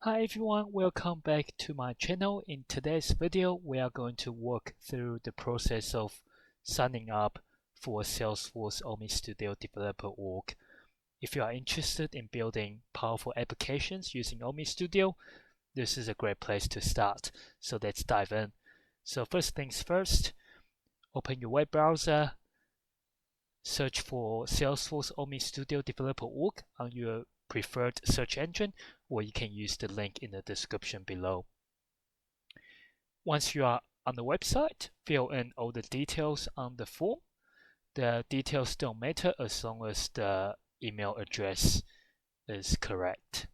Hi everyone, welcome back to my channel. In today's video, we are going to walk through the process of signing up for Salesforce Omnistudio Developer Org. If you are interested in building powerful applications using Omnistudio, this is a great place to start. So let's dive in. So first things first, open your web browser, search for Salesforce Omnistudio Developer Org on your preferred search engine, or you can use the link in the description below. Once you are on the website, fill in all the details on the form. The details don't matter as long as the email address is correct.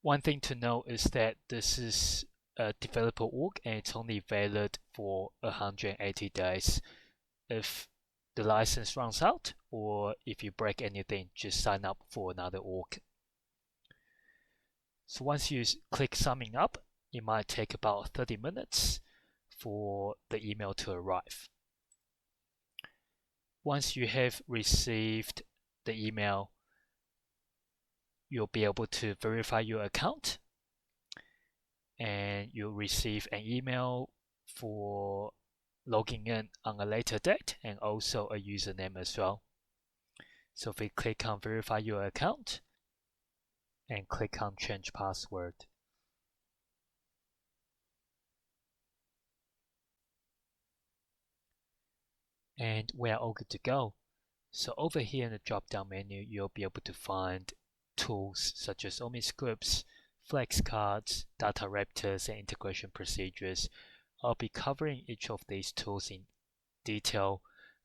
One thing to note is that this is a developer org and it's only valid for 180 days. If the license runs out or if you break anything, just sign up for another org. So once you click signing up, it might take about 30 minutes for the email to arrive. Once you have received the email, you'll be able to verify your account and you'll receive an email for logging in on a later date and also a username as well. So if we click on verify your account and click on change password. And we are all good to go. So over here in the drop-down menu, you'll be able to find tools such as omniscripts, flashcards, dataraptors, and integration procedures. I'll be covering each of these tools in detail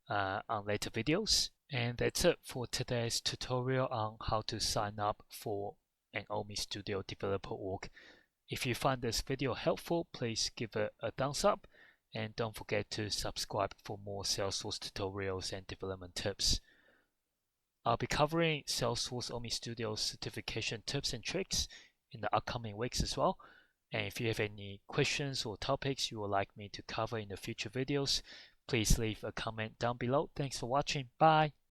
on later videos. And that's it for today's tutorial on how to sign up for an Omnistudio Developer Org. If you find this video helpful, please give it a thumbs up and don't forget to subscribe for more Salesforce tutorials and development tips. I'll be covering Salesforce Omnistudio certification tips and tricks in the upcoming weeks as well. And if you have any questions or topics you would like me to cover in the future videos, please leave a comment down below. Thanks for watching. Bye.